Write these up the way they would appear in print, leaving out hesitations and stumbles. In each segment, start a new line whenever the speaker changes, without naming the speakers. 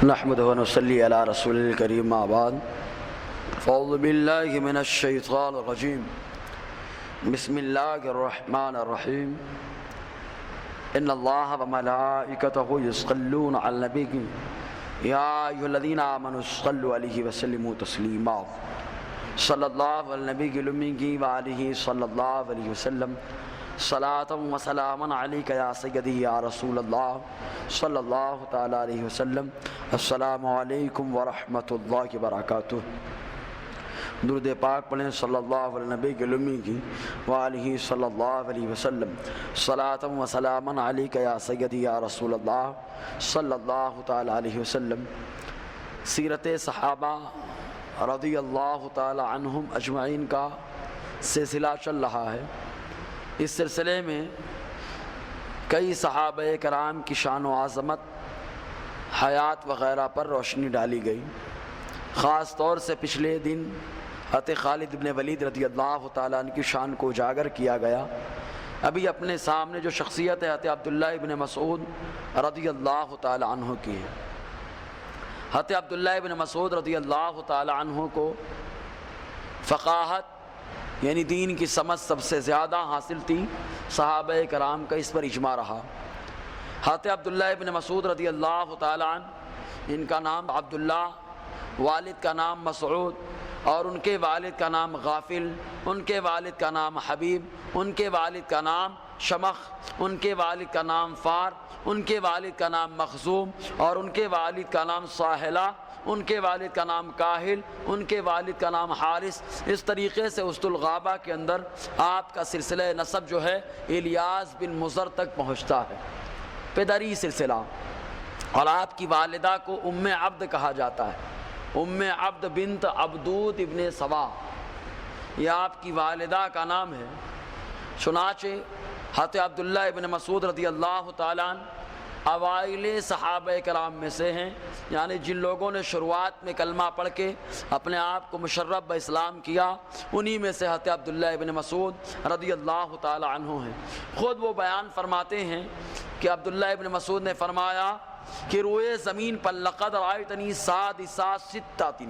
نحمده ونصلي على رسول الكريم ما بعد فاعوذ بالله من الشيطان الرجيم بسم الله الرحمن الرحيم ان الله وملائكته يصلون على النبي يا ايها الذين امنوا صلوا عليه وسلموا تسليما صلى الله على النبي الامي وعليه صلى الله عليه وسلم صلاة وسلاما عليك يا سيدي يا رسول الله صلى الله تعالى عليه وسلم السلام علیکم ورحمۃ اللہ وبرکاتہ۔ درود پاک پڑھیں صلی اللہ علیہ نبی کے امی کی وآلہ صلی اللہ علیہ وسلم صلاۃ و سلاما علیک یا سیدی یا رسول اللہ صلی اللہ تعالی علیہ وسلم۔ سیرت صحابہ رضی اللہ تعالی عنہم اجمعین کا سلسلہ چل رہا ہے۔ اس سلسلے میں کئی صحابہ کرام کی شان و عظمت، حیات وغیرہ پر روشنی ڈالی گئی۔ خاص طور سے پچھلے دن حضرت خالد بن ولید رضی اللہ تعالیٰ عنہ کی شان کو اجاگر کیا گیا۔ ابھی اپنے سامنے جو شخصیت ہے حضرت عبداللہ ابن مسعود رضی اللہ تعالیٰ عنہ کی ہے۔ حضرت عبداللہ ابن مسعود رضی اللہ تعالیٰ عنہ کو فقاہت یعنی دین کی سمجھ سب سے زیادہ حاصل تھی۔ صحابہ کرام کا اس پر اجماع رہا۔ حضرت عبداللہ ابن مسعود رضی اللہ تعالیٰ عنہ، ان کا نام عبداللہ، والد کا نام مسعود، اور ان کے والد کا نام غافل، ان کے والد کا نام حبیب، ان کے والد کا نام شمخ، ان کے والد کا نام فار، ان کے والد کا نام مخزوم، اور ان کے والد کا نام ساحلہ، ان کے والد کا نام کاہل، ان کے والد کا نام حارث۔ اس طریقے سے اسد الغابہ کے اندر آپ کا سلسلہ نسب جو ہے الیاس بن مضر تک پہنچتا ہے، پدری سلسلہ۔ اور آپ کی والدہ کو ام عبد کہا جاتا ہے، ام عبد بنت عبدود ابن سوا، یہ آپ کی والدہ کا نام ہے۔ چنانچہ حضرت عبداللہ ابن مسعود رضی اللہ تعالیٰ عنہ اوائل صحابہ کرام میں سے ہیں، یعنی جن لوگوں نے شروعات میں کلمہ پڑھ کے اپنے آپ کو مشرف باسلام کیا، انہی میں سے حضرت عبداللہ ابن مسعود رضی اللہ تعالی عنہ ہیں۔ خود وہ بیان فرماتے ہیں کہ عبداللہ ابن مسعود نے فرمایا کہ روئے زمین پر لقد رأیتنی سادسا ستۃ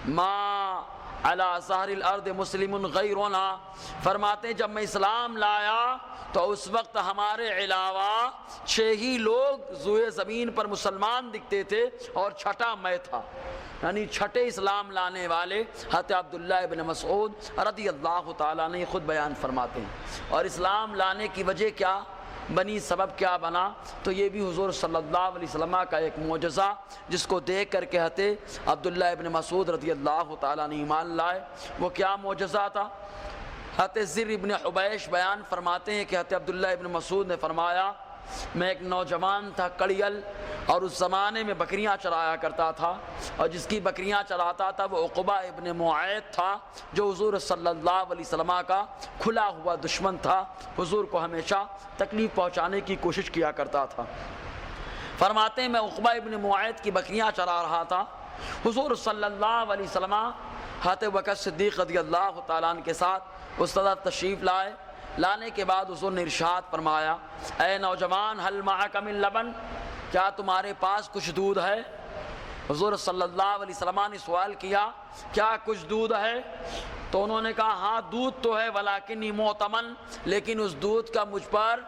ما علی ظہر الارض مسلم غیرنا، فرماتے ہیں جب میں اسلام لایا تو اس وقت ہمارے علاوہ 6 ہی لوگ روئے زمین پر مسلمان دکھتے تھے، اور چھٹا میں تھا، یعنی چھٹے اسلام لانے والے حضرت عبداللہ ابن مسعود رضی اللہ تعالیٰ نے خود بیان فرماتے ہیں۔ اور اسلام لانے کی وجہ کیا بنی، سبب کیا بنا، تو یہ بھی حضور صلی اللہ علیہ وسلم کا ایک معجزہ، جس کو دیکھ کر کہتے عبداللہ ابن مسعود رضی اللہ تعالیٰ نے ایمان لائے۔ وہ کیا معجزہ تھا؟ حضرت زر ابن حبیش بیان فرماتے ہیں کہ حضرت عبداللہ ابن مسعود نے فرمایا میں ایک نوجوان تھا کڑیل، اور اس زمانے میں بکریاں چرایا کرتا تھا، اور جس کی بکریاں چراتا تھا وہ عقبہ ابن معیط تھا، جو حضور صلی اللہ علیہ وسلم کا کھلا ہوا دشمن تھا، حضور کو ہمیشہ تکلیف پہنچانے کی کوشش کیا کرتا تھا۔ فرماتے ہیں میں عقبہ ابن معیط کی بکریاں چرا رہا تھا، حضور صلی اللہ علیہ وسلم حضرت بکر صدیق رضی اللہ تعالیٰ عنہ کے ساتھ اس طرح تشریف لائے۔ لانے کے بعد حضور نے ارشاد فرمایا اے نوجوان حل معک من لبن، کیا تمہارے پاس کچھ دودھ ہے؟ حضور صلی اللہ علیہ وسلم نے سوال کیا کیا کچھ دودھ ہے؟ تو انہوں نے کہا ہاں دودھ تو ہے، ولیکنی معتمن، لیکن اس دودھ کا مجھ پر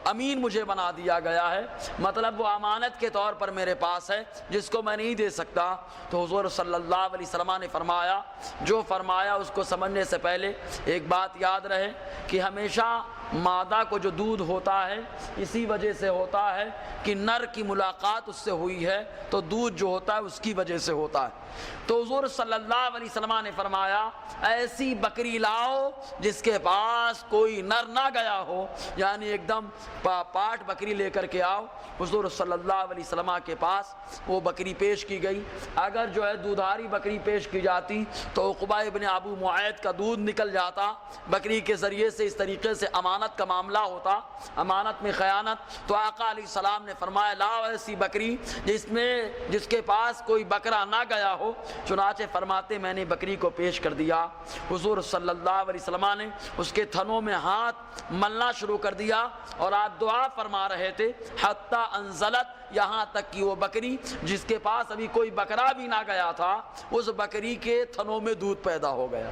امین مجھے بنا دیا گیا ہے، مطلب وہ امانت کے طور پر میرے پاس ہے جس کو میں نہیں دے سکتا۔ تو حضور صلی اللہ علیہ وسلم نے فرمایا جو فرمایا اس کو سمجھنے سے پہلے ایک بات یاد رہے کہ ہمیشہ مادہ کو جو دودھ ہوتا ہے اسی وجہ سے ہوتا ہے کہ نر کی ملاقات اس سے ہوئی ہے، تو دودھ جو ہوتا ہے اس کی وجہ سے ہوتا ہے۔ تو حضور صلی اللہ علیہ وسلم نے فرمایا ایسی بکری لاؤ جس کے پاس کوئی نر نہ گیا ہو، یعنی ایک دم پاٹ بکری لے کر کے آؤ۔ حضور صلی اللہ علیہ وسلم کے پاس وہ بکری پیش کی گئی۔ اگر جو ہے دودھاری بکری پیش کی جاتی تو عقبہ ابن ابو معیط کا دودھ نکل جاتا، بکری کے ذریعے سے اس طریقے سے امانت کا معاملہ ہوتا، امانت میں خیانت۔ تو آقا علیہ السلام نے فرمایا لاؤ ایسی بکری جس کے پاس کوئی بکرا نہ گیا ہو۔ چنانچہ فرماتے میں نے بکری کو پیش کر دیا، حضور صلی اللہ علیہ وسلم نے اس کے تھنوں میں ہاتھ ملنا شروع کر دیا، اور آپ دعا فرما رہے تھے حتی انزلت یہاں تک کہ وہ بکری جس کے پاس ابھی کوئی بکرا بھی نہ گیا تھا، اس بکری کے تھنوں میں دودھ پیدا ہو گیا۔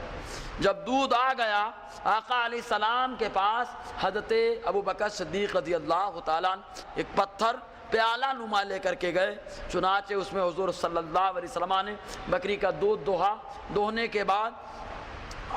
جب دودھ آ گیا آقا علیہ السلام کے پاس، حضرت ابوبکر صدیق رضی اللہ تعالیٰ عنہ ایک پتھر پیالہ نما لے کر کے گئے، چنانچہ اس میں حضور صلی اللہ علیہ وسلم نے بکری کا دودھ دوہا۔ دوہنے کے بعد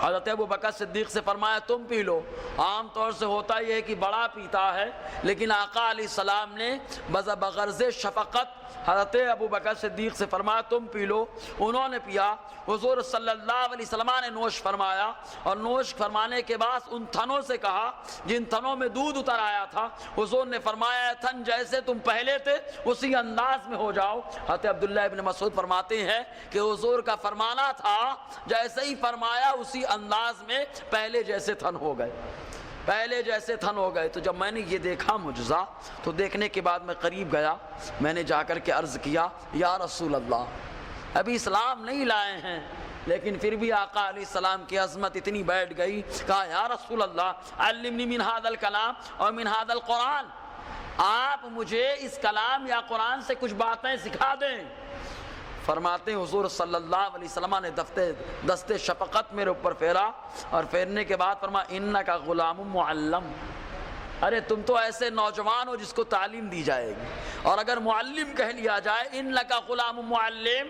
حضرت ابوبکر صدیق سے فرمایا تم پی لو۔ عام طور سے ہوتا یہ ہے کہ بڑا پیتا ہے، لیکن آقا علیہ السلام نے بغرض شفقت حضرت ابوبکر صدیق سے فرمایا تم پی لو۔ انہوں نے پیا۔ حضور صلی اللہ علیہ وسلم نے نوش فرمایا، اور نوش فرمانے کے بعد ان تھنوں سے کہا جن تھنوں میں دودھ اتر آیا تھا، حضور نے فرمایا تھن جیسے تم پہلے تھے اسی انداز میں ہو جاؤ۔ حضرت عبداللہ ابن مسعود فرماتے ہیں کہ حضور کا فرمانا تھا جیسے ہی فرمایا اسی انداز میں پہلے جیسے تھن ہو گئے، پہلے جیسے تھن ہو گئے۔ تو جب میں نے یہ دیکھا معجزہ، تو دیکھنے کے بعد میں قریب گیا، میں نے جا کر کے عرض کیا یا رسول اللہ، ابھی اسلام نہیں لائے ہیں لیکن پھر بھی آقا علیہ السلام کی عظمت اتنی بیٹھ گئی، کہا یا رسول اللہ علمنی من هذا الکلام اور من هذا القرآن، آپ مجھے اس کلام یا قرآن سے کچھ باتیں سکھا دیں۔ فرماتے ہیں حضور صلی اللہ علیہ وسلم نے دست شفقت میرے اوپر پھیرا، اور پھیرنے کے بعد فرمایا انک غلام معلم، ارے تم تو ایسے نوجوان ہو جس کو تعلیم دی جائے گی، اور اگر معلم کہہ لیا جائے انک غلام معلم،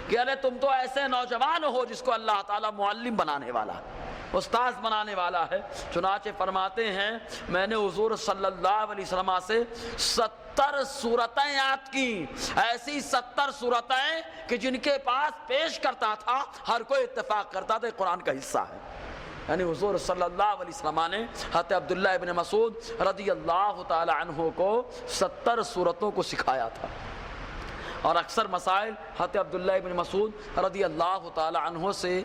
کہ ارے تم تو ایسے نوجوان ہو جس کو اللہ تعالیٰ معلم بنانے والا ہے، استاذ بنانے والا ہے۔ چنانچہ فرماتے ہیں میں نے حضور صلی اللہ علیہ وسلم سے 70 صورتیں یاد کی، ایسی 70 صورتیں کہ جن کے پاس پیش کرتا تھا ہر کوئی اتفاق کرتا تھا قرآن کا حصہ ہے۔ یعنی حضور صلی اللہ علیہ وسلم نے حضرت عبداللہ ابن مسعود رضی اللہ تعالی عنہ کو 70 صورتوں کو سکھایا تھا، اور اکثر مسائل حضرت عبداللہ ابن مسعود رضی اللہ تعالی عنہ سے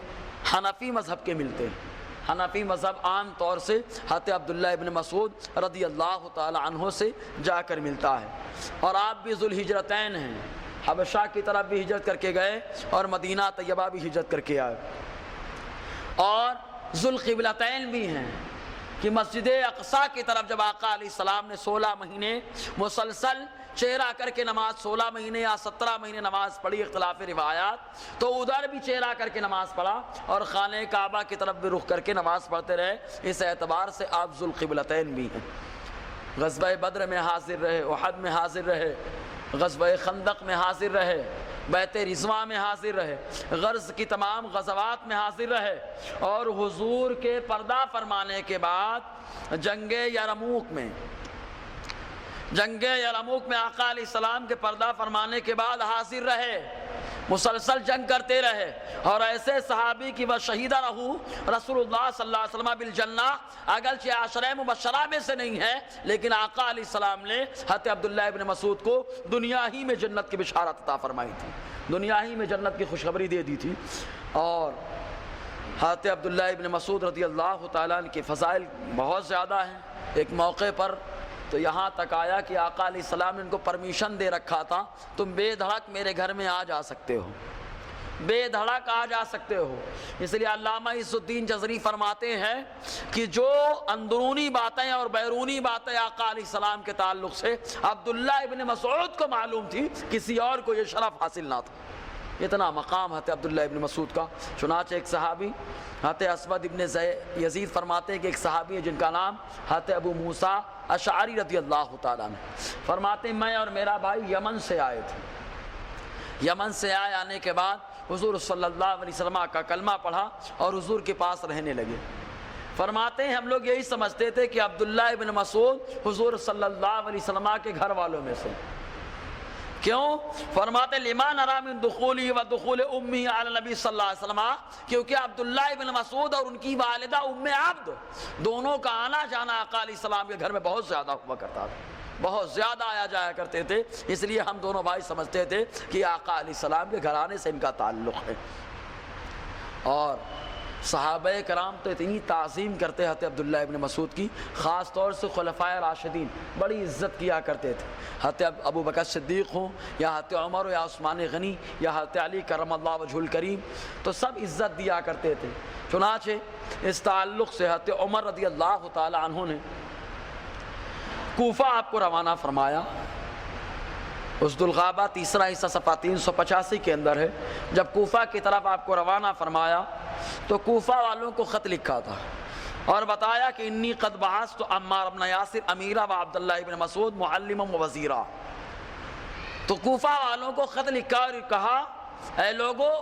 حنفی مذہب کے ملتے ہیں۔ حنفی مذہب عام طور سے حضرت عبداللہ ابن مسعود رضی اللہ تعالی عنہ سے جا کر ملتا ہے، اور آپ بھی ذوالہجرتین ہیں، حبشہ کی طرف بھی ہجرت کر کے گئے اور مدینہ طیبہ بھی ہجرت کر کے آئے، اور ذوالقبلتین بھی ہیں کہ مسجد اقصی کی طرف جب آقا علیہ السلام نے 16 مہینے مسلسل چہرہ کر کے نماز، 16 مہینے یا 17 مہینے نماز پڑھی، اختلاف روایات، تو ادھر بھی چہرہ کر کے نماز پڑھا اور خانہ کعبہ کی طرف بھی رخ کر کے نماز پڑھتے رہے۔ اس اعتبار سے آپ ذوالقبلتین بھی ہیں۔ غزوہ بدر میں حاضر رہے، احد میں حاضر رہے، غزوہ خندق میں حاضر رہے، بیت رضوان میں حاضر رہے، غرض کی تمام غزوات میں حاضر رہے، اور حضور کے پردہ فرمانے کے بعد جنگ یرموک میں آقا علیہ السلام کے پردہ فرمانے کے بعد حاضر رہے، مسلسل جنگ کرتے رہے، اور ایسے صحابی کی وہ شہیدہ رہو رسول اللہ صلی اللہ علیہ وسلم بالجنہ، اگرچہ عشرہ مبشرہ میں سے نہیں ہے لیکن آقا علیہ السلام نے حضرت عبداللہ ابن مسعود کو دنیا ہی میں جنت کی بشارت عطا فرمائی تھی، دنیا ہی میں جنت کی خوشخبری دے دی تھی۔ اور حضرت عبداللہ ابن مسعود رضی اللہ تعالیٰ عنہ کے فضائل بہت زیادہ ہیں۔ ایک موقع پر تو یہاں تک آیا کہ آقا علیہ السلام نے ان کو پرمیشن دے رکھا تھا تم بے دھڑک میرے گھر میں آ جا سکتے ہو، بے دھڑک آ جا سکتے ہو۔ اس لیے علامہ عز الدین جزری فرماتے ہیں کہ جو اندرونی باتیں اور بیرونی باتیں آقا علیہ السلام کے تعلق سے عبداللہ ابن مسعود کو معلوم تھی، کسی اور کو یہ شرف حاصل نہ تھا، اتنا مقام حضرت عبداللہ ابن مسعود کا۔ چنانچہ ایک صحابی حضرت اسود ابن یزید فرماتے ہیں کہ ایک صحابی ہے جن کا نام حضرت ابو موسیٰ اشعری رضی اللہ تعالیٰ عنہ، فرماتے ہیں میں اور میرا بھائی یمن سے آئے تھے، یمن سے آنے کے بعد حضور صلی اللہ علیہ وسلم کا کلمہ پڑھا اور حضور کے پاس رہنے لگے۔ فرماتے ہیں ہم لوگ یہی سمجھتے تھے کہ عبداللہ ابن مسعود حضور صلی اللہ علیہ وسلم کے گھر والوں میں سے، کیوں؟ فرماتے لما نرى من دخولی و دخول امی علی نبی صلی اللہ علیہ وسلم، کیونکہ عبداللہ ابن مسعود اور ان کی والدہ ام عبد دونوں کا آنا جانا آقا علیہ السلام کے گھر میں بہت زیادہ ہوا کرتا تھا، بہت زیادہ آیا جایا کرتے تھے، اس لیے ہم دونوں بھائی سمجھتے تھے کہ آقا علیہ السلام کے گھرانے سے ان کا تعلق ہے۔ اور صحابہ کرام تو اتنی تعظیم کرتے حضرت عبداللہ ابن مسعود کی، خاص طور سے خلفائے راشدین بڑی عزت کیا کرتے تھے، حضرت ابو بکر صدیق ہوں یا حضرت عمر ہو یا عثمان غنی یا حضرت علی کرم اللہ وجہ الکریم، تو سب عزت دیا کرتے تھے۔ چنانچہ اس تعلق سے حضرت عمر رضی اللہ تعالی عنہ نے کوفہ آپ کو روانہ فرمایا، اسد الغابہ تیسرا حصہ صفحہ 385 کے اندر ہے۔ جب کوفہ کی طرف آپ کو روانہ فرمایا تو کوفہ والوں کو خط لکھا تھا اور بتایا کہ انی قد بعثت عمار بن یاسر امیرا و عبداللہ ابن مسعود معلما و وزیرا۔ تو کوفہ والوں کو خط لکھا اور کہا اے لوگو،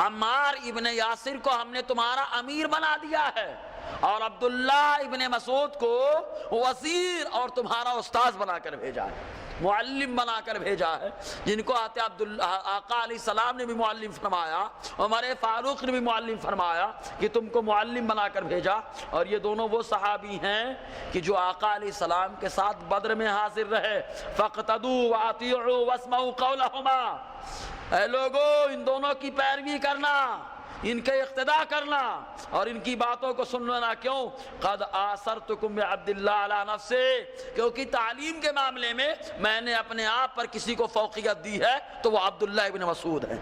عمار ابن یاسر کو ہم نے تمہارا امیر بنا دیا ہے اور عبداللہ ابن مسعود کو وزیر اور تمہارا استاذ بنا کر بھیجا ہے، معلم بنا کر بھیجا ہے، جن کو آقا علیہ السلام نے بھی معلم فرمایا، عمر فاروق نے بھی معلم فرمایا کہ تم کو معلم بنا کر بھیجا۔ اور یہ دونوں وہ صحابی ہیں کہ جو آقا علیہ السلام کے ساتھ بدر میں حاضر رہے۔ فَاقْتَدُوا وَأَطِيعُوا وَاسْمَعُوا قَوْلَهُمَا، اے لوگو ان دونوں کی پیروی کرنا، ان کے اقتداء کرنا اور ان کی باتوں کو سن لینا۔ کیوں؟ قد آثرتکم بعبد اللہ علی نفسہ، کیونکہ تعلیم کے معاملے میں نے اپنے آپ پر کسی کو فوقیت دی ہے تو وہ عبداللہ ابن مسعود ہے۔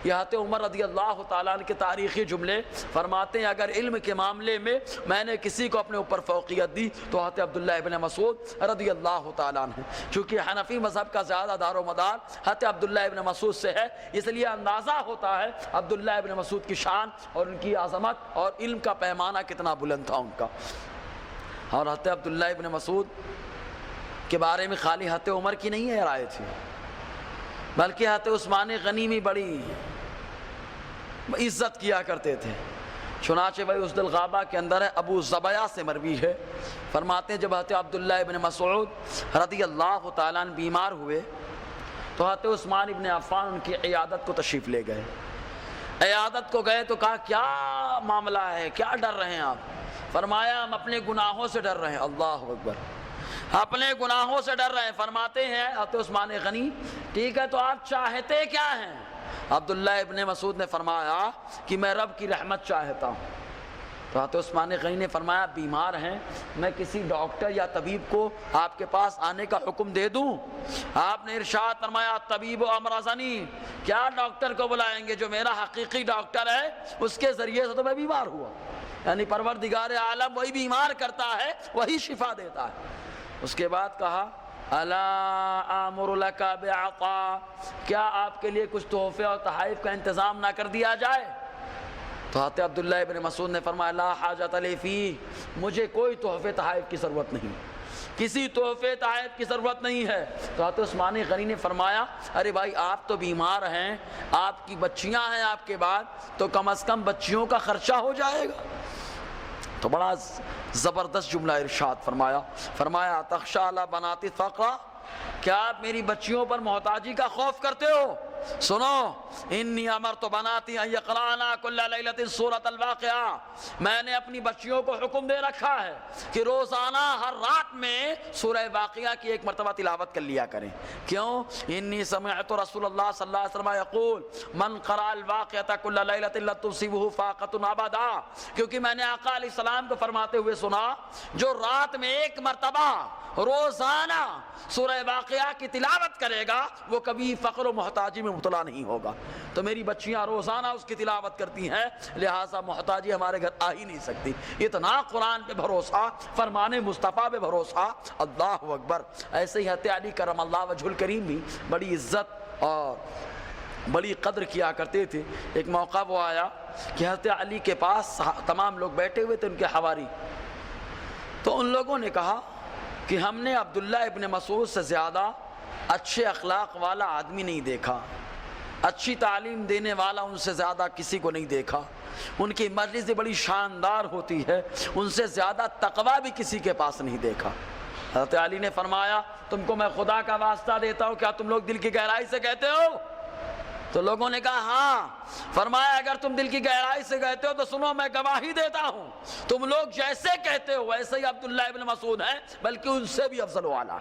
یہ حضرت عمر رضی اللہ تعالیٰ عنہ کے تاریخی جملے فرماتے ہیں اگر علم کے معاملے میں نے کسی کو اپنے اوپر فوقیت دی تو حضرت عبداللہ ابن مسعود رضی اللہ تعالیٰ عنہ، چونکہ حنفی مذہب کا زیادہ دار و مدار حضرت عبداللہ ابن مسعود سے ہے، اس لیے اندازہ ہوتا ہے عبداللہ ابن مسعود کی شان اور ان کی عظمت اور علم کا پیمانہ کتنا بلند تھا ان کا۔ اور حضرت عبداللہ ابن مسعود کے بارے میں خالی حضرت عمر کی نہیں ہے رائے تھی، بلکہ حضرت عثمان غنی میں بڑی عزت کیا کرتے تھے۔ چنانچہ بھائی اسد الغابہ کے اندر ہے، ابو زبیہ سے مروی ہے، فرماتے ہیں جب حضرت عبداللہ ابن مسعود رضی اللہ تعالیٰ عنہ بیمار ہوئے تو حضرت عثمان ابن عفان ان کی عیادت کو تشریف لے گئے۔ عیادت کو گئے تو کہا کیا معاملہ ہے، کیا ڈر رہے ہیں آپ؟ فرمایا ہم اپنے گناہوں سے ڈر رہے ہیں۔ اللہ اکبر، اپنے گناہوں سے ڈر رہے ہیں۔ فرماتے ہیں حضرت عثمان غنی ٹھیک ہے تو آپ چاہتے کیا ہیں؟ عبداللہ ابن مسعود نے فرمایا کہ میں رب کی رحمت چاہتا ہوں۔ تو حضرت عثمان غنی نے فرمایا بیمار ہیں، میں کسی ڈاکٹر یا طبیب کو آپ کے پاس آنے کا حکم دے دوں؟ آپ نے ارشاد فرمایا طبیب و امراضنی، کیا ڈاکٹر کو بلائیں گے؟ جو میرا حقیقی ڈاکٹر ہے اس کے ذریعے سے تو میں بیمار ہوا، یعنی پروردگار عالم وہی بیمار کرتا ہے، وہی شفا دیتا ہے۔ اس کے بعد کہا الا آمر لک بعطا، کیا آپ کے لیے کچھ تحفے اور تحائف کا انتظام نہ کر دیا جائے؟ تو حضرت عبداللہ ابن مسعود نے فرمایا لا حاجت لی فیہ، مجھے کوئی تحفے تحائف کی ضرورت نہیں، کسی تحفے تحائف کی ضرورت نہیں ہے۔ تو حضرت عثمان غنی نے فرمایا ارے بھائی آپ تو بیمار ہیں، آپ کی بچیاں ہیں آپ کے بعد، تو کم از کم بچیوں کا خرچہ ہو جائے گا۔ تو بڑا زبردست جملہ ارشاد فرمایا تخشی علی بنات الفقر، کیا آپ میری بچیوں پر محتاجی کا خوف کرتے ہو؟ سنو انی امرت بناتی ان یقرأنا کل لیلۃ سورۃ الواقعہ، میں نے اپنی بچیوں کو حکم دے رکھا ہے کہ روزانہ ہر رات میں سورہ واقعہ کی ایک مرتبہ تلاوت کر لیا کریں۔ کیوں؟ انی سمعت رسول اللہ صلی اللہ علیہ وسلم یقول من قرأ الواقعۃ کل لیلۃ لا تصیبہ فاقۃ ابدا، کیونکہ میں نے آقا علیہ السلام کو فرماتے ہوئے سنا جو رات میں ایک مرتبہ روزانہ سورہ واقعہ کی تلاوت کرے گا وہ کبھی فقر و محتاجی میں مبتلا نہیں ہوگا۔ تو میری بچیاں روزانہ اس کی تلاوت کرتی ہیں، لہٰذا محتاجی ہمارے گھر آ ہی نہیں سکتی۔ اتنا قرآن پہ بھروسہ، فرمان مصطفیٰ پہ بھروسہ، اللہ اکبر۔ ایسے ہی حضرت علی کرم اللہ وجہ الکریم بھی بڑی عزت اور بڑی قدر کیا کرتے تھے۔ ایک موقع وہ آیا کہ حضرت علی کے پاس تمام لوگ بیٹھے ہوئے تھے ان کے حواری، تو ان لوگوں نے کہا کہ ہم نے عبداللہ ابن مسعود سے زیادہ اچھے اخلاق والا آدمی نہیں دیکھا، اچھی تعلیم دینے والا ان سے زیادہ کسی کو نہیں دیکھا، ان کی مجلس بڑی شاندار ہوتی ہے، ان سے زیادہ تقویٰ بھی کسی کے پاس نہیں دیکھا۔ حضرت علی نے فرمایا تم کو میں خدا کا واسطہ دیتا ہوں، کیا تم لوگ دل کی گہرائی سے کہتے ہو؟ تو لوگوں نے کہا ہاں۔ فرمایا اگر تم دل کی گہرائی سے کہتے ہو تو سنو میں گواہی دیتا ہوں، تم لوگ جیسے کہتے ہو ویسے ہی عبداللہ ابن مسعود ہیں، بلکہ ان سے بھی افضل و اعلیٰ۔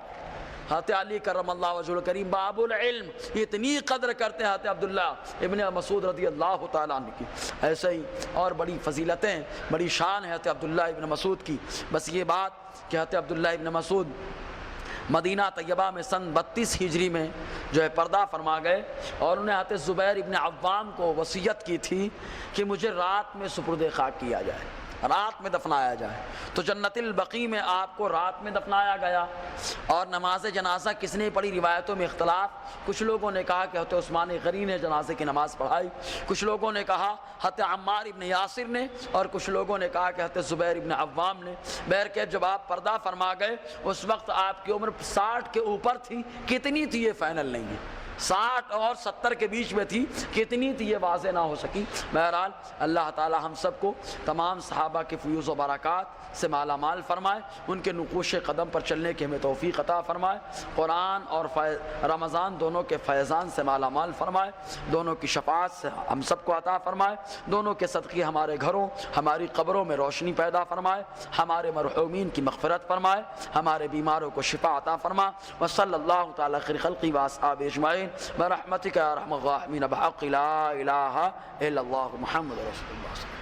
حضرت علی کرم اللہ وجہ الکریم باب العلم، اتنی قدر کرتے ہیں حضرت عبداللہ ابن مسعود رضی اللہ تعالیٰ عنہ کی۔ ایسے ہی اور بڑی فضیلتیں، بڑی شان ہے حضرت عبداللہ ابن مسعود کی۔ بس یہ بات کہ حضرت عبداللہ ابن مسعود مدینہ طیبہ میں سن 32 ہجری میں جو ہے پردہ فرما گئے، اور انہیں حضرت زبیر ابن عوام کو وصیت کی تھی کہ مجھے رات میں سپرد خاک کیا جائے۔ رات میں دفنایا جائے۔ تو جنت البقیع میں آپ کو رات میں دفنایا گیا۔ اور نماز جنازہ کس نے پڑھی؟ روایتوں میں اختلاف، کچھ لوگوں نے کہا کہ حضرت عثمان غنی نے جنازے کی نماز پڑھائی، کچھ لوگوں نے کہا حضرت عمار ابن یاسر نے، اور کچھ لوگوں نے کہا کہ حضرت زبیر ابن عوام نے۔ بہرکیف جب آپ پردہ فرما گئے اس وقت آپ کی عمر 60 کے اوپر تھی، کتنی تھی یہ فائنل نہیں ہے، 60 اور 70 کے بیچ میں تھی، کتنی تھی یہ واضح نہ ہو سکی۔ بہرحال اللہ تعالی ہم سب کو تمام صحابہ کے فیوز و برکات سے مالا مال فرمائے، ان کے نقوش قدم پر چلنے کی ہمیں توفیق عطا فرمائے، قرآن اور رمضان دونوں کے فیضان سے مالا مال فرمائے، دونوں کی شفاعت سے ہم سب کو عطا فرمائے، دونوں کے صدقے ہمارے گھروں ہماری قبروں میں روشنی پیدا فرمائے، ہمارے مرحومین کی مغفرت فرمائے، ہمارے بیماروں کو شفا عطا فرما۔ وصلی اللہ تعالی خیر خلقی و اصحابہ اجمعین برحمتک یا ارحم الراحمین بحق لا الہ الا اللہ محمد رسول اللہ۔